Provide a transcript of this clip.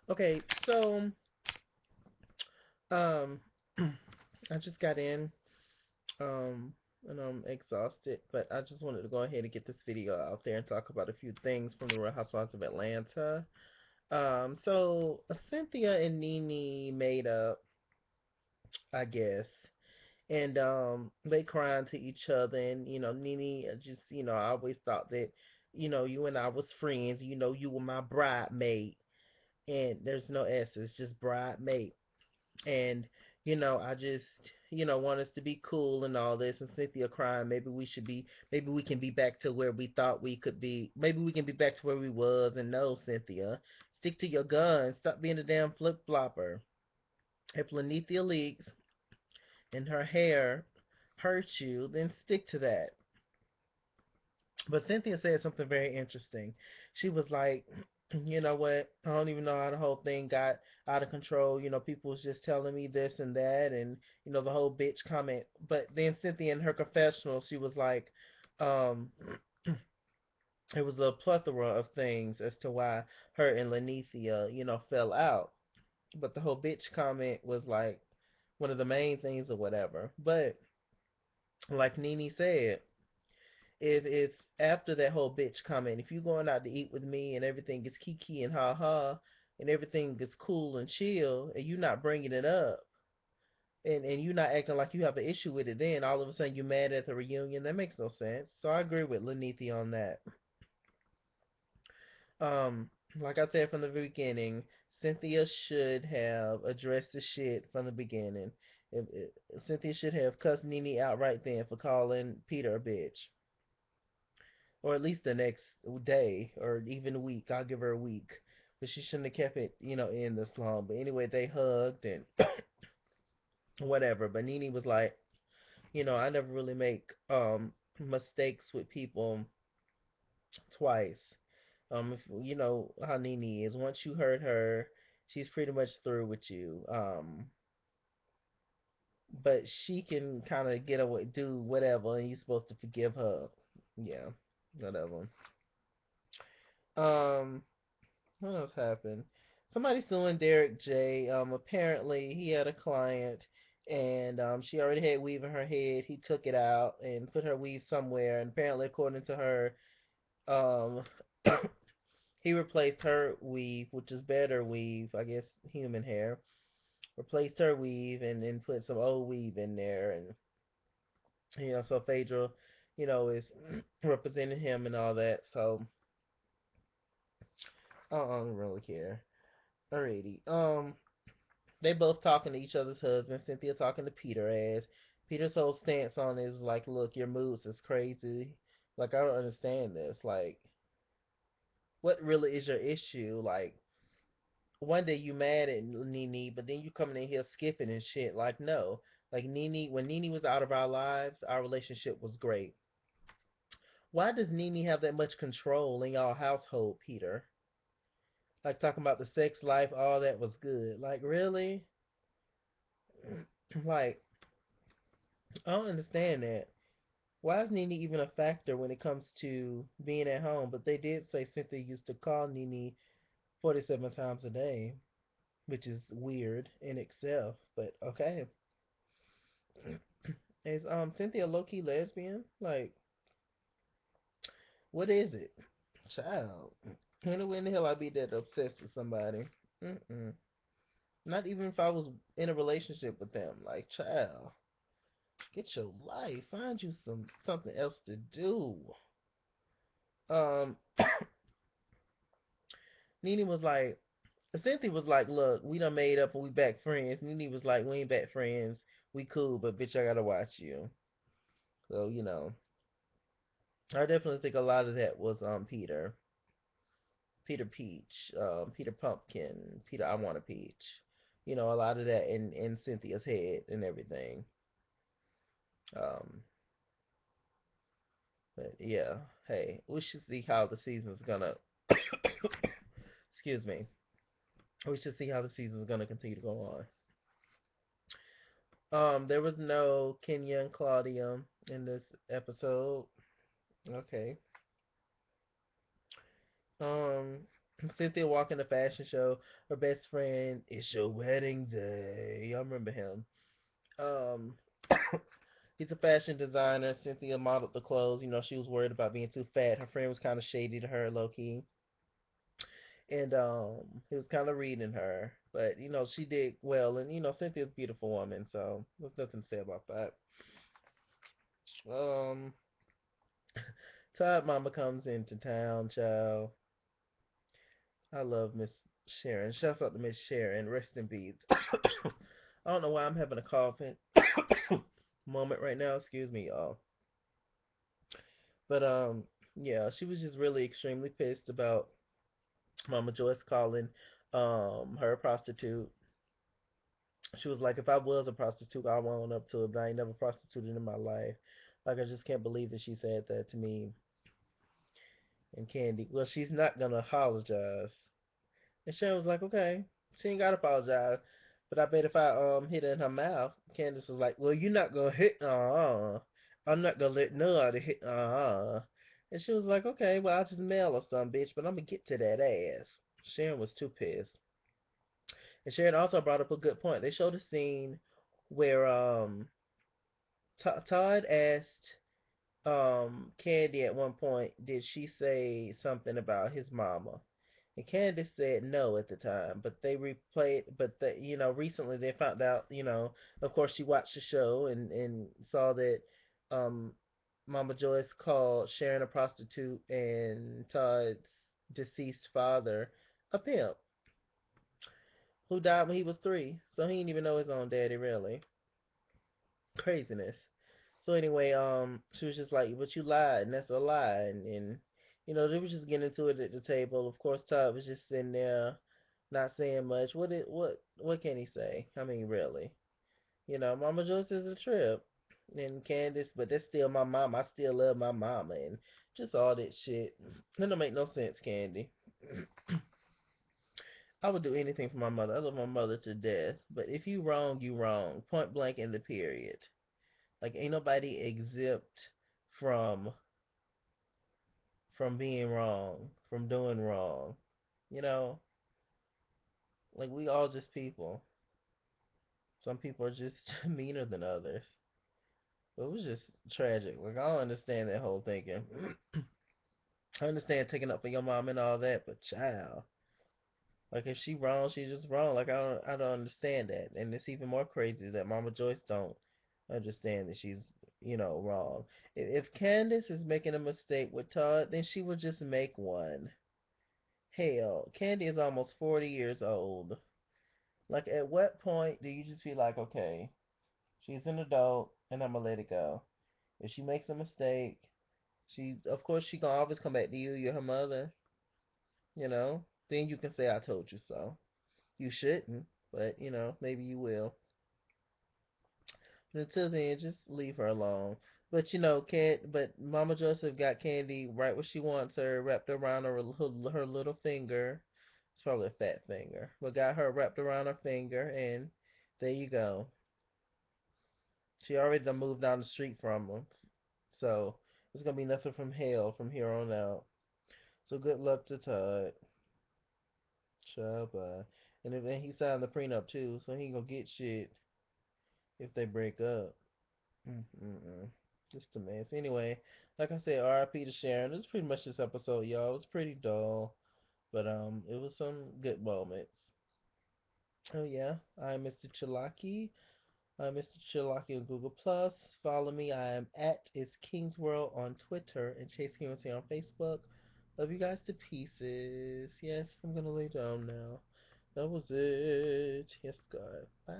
Okay, so um I just got in um and I'm exhausted, but I just wanted to go ahead and get this video out there and talk about a few things from the Real Housewives of Atlanta. So Cynthia and Nene made up, I guess, and they crying to each other, and Nene just I always thought that you and I was friends. You were my bridemaid, and there's no S, it's just bridemaid. And I just want us to be cool and all this. And Cynthia crying, maybe we can be back to where we thought we could be. Maybe we can be back to where we was. And no, Cynthia, stick to your guns. Stop being a damn flip flopper. If Lanithia leaks and her hair hurts you, then stick to that. But Cynthia said something very interesting. She was like, you know what? I don't even know how the whole thing got out of control. People was just telling me this and that, and the whole bitch comment. But then Cynthia in her confessional, she was like, um, it was a plethora of things as to why her and Lanithia, fell out. But the whole bitch comment was like one of the main things or whatever. But like Nene said, if after that whole bitch comment, if you going out to eat with me and everything is kiki and ha ha and everything is cool and chill and you not bringing it up and you not acting like you have an issue with it, then all of a sudden you mad at the reunion, that makes no sense. So I agree with Lanithi on that. Um, like I said from the beginning, Cynthia should have addressed the shit from the beginning. Cynthia should have cussed Nene out right then for calling Peter a bitch, or at least the next day, or even week. I'll give her a week, but she shouldn't have kept it, in this long. But anyway, they hugged and whatever. But Nene was like, I never really make mistakes with people twice. If you know how Nene is, once you hurt her, she's pretty much through with you. But she can kind of get away, do whatever, and you're supposed to forgive her. Yeah, whatever. Um, What else happened? Somebody suing Derek J. Apparently he had a client, and she already had weave in her head. He took it out and put her weave somewhere, and apparently, according to her, um, he replaced her weave, which is better weave, I guess, human hair. Replaced her weave and then put some old weave in there, and so Phaedra, is representing him and all that. So I don't really care. Alrighty. They both talking to each other's husbands. Cynthia talking to Peter as Peter's whole stance on it is like, look, your moods is crazy. Like, I don't understand this. Like, what really is your issue? Like, one day you mad at Nene, but then you coming in here skipping and shit. Like, no. Like, when Nene was out of our lives, our relationship was great. Why does Nene have that much control in y'all household, Peter? Like, talking about the sex life, all that was good. Like, really? Like, I don't understand that. Why is Nene even a factor when it comes to being at home? But they did say Cynthia used to call Nene 47 times a day, which is weird in itself. But okay, is Cynthia low key lesbian? Like, what is it, child? When the hell I be that obsessed with somebody? Mm-mm. Not even if I was in a relationship with them. Like, child, get your life. Find you something else to do. Um, Nene was like, Cynthia was like, look, we done made up and we back friends. Nene was like, we ain't back friends. We cool, but bitch, I gotta watch you. So, I definitely think a lot of that was Peter. Peter Peach, Peter Pumpkin, Peter I Want a Peach. A lot of that in Cynthia's head and everything. Um, but yeah, hey, we should see how the season's gonna excuse me. We should see how the season's gonna continue to go on. There was no Kenya and Claudia in this episode. Okay. Um, Cynthia walking the fashion show. Her best friend, it's your wedding day. I remember him. Um, he's a fashion designer. Cynthia modeled the clothes. She was worried about being too fat. Her friend was kind of shady to her, low key, and he was kind of reading her. But she did well, and Cynthia's a beautiful woman, so there's nothing to say about that. Um, Todd Mama comes into town, child. I love Miss Sharon. Shouts out to Miss Sharon. Rest in peace. I don't know why I'm having a coughing moment right now. Excuse me, y'all. But yeah, she was just really extremely pissed about Mama Joyce calling her a prostitute. She was like, if I was a prostitute, I would own up to it, but I ain't never prostituted in my life. Like, I just can't believe that she said that to me and Candy. Well, she's not gonna apologize. And Sharon was like, okay, she ain't gotta apologize. But I bet if I hit her in her mouth, Candace was like, well, you're not gonna hit I'm not gonna let nobody hit And she was like, okay, well, I'll just mail her some, bitch, but I'm gonna get to that ass. Sharon was too pissed. And Sharon also brought up a good point. They showed a scene where Todd asked Candy at one point, did she say something about his mama? And Candace said no at the time, but they replayed. But recently they found out. Of course, she watched the show and saw that um, Mama Joyce called Sharon a prostitute and Todd's deceased father a pimp who died when he was 3. So he didn't even know his own daddy, really. Craziness. So anyway, she was just like, "But you lied, and that's a lie." And they were just getting into it at the table. Of course, Todd was just sitting there, not saying much. What can he say? I mean, really, Mama Joyce is a trip, and Candace, but that's still my mom. I still love my mama, and just all that shit. It don't make no sense, Candy. I would do anything for my mother. I love my mother to death. But if you wrong, you wrong. Point blank in the period. Like ain't nobody exempt from being wrong, from doing wrong. You know, like we all just people. Some people are just meaner than others. But it was just tragic. Like I don't understand that whole thinking. I understand taking up for your mom and all that, but child, like if she wrong, she just wrong. Like I don't understand that, and it's even more crazy that Mama Joyce don't understand that she's wrong. If Candace is making a mistake with Todd, then she would just make one. Hell, Candy is almost 40 years old. Like, at what point do you just feel like, okay, she's an adult, and I'm gonna let it go? If she makes a mistake, of course, she gonna always come back to you. You're her mother, you know. Then you can say, I told you so. You shouldn't, but, maybe you will. But until then, just leave her alone. But, but Mama Joseph got Candy right where she wants her, wrapped around her little finger. It's probably a fat finger. But got her wrapped around her finger, and there you go. She already done moved down the street from him. So it's gonna be nothing from hell from here on out. So good luck to Todd. Bye. And he signed the prenup too, so he ain't gonna get shit if they break up. Mm-mm. Just a mess. Anyway, like I said, R.I.P. to Sharon. This is pretty much this episode, y'all. It was pretty dull, but it was some good moments. Oh yeah, I'm Mr. Chilaki. Mr. Chilaki on Google Plus. Follow me. I am at It's King's World on Twitter and Chase Kimsey on Facebook. Love you guys to pieces. Yes, I'm gonna lay down now. That was it. Yes, God. Bye.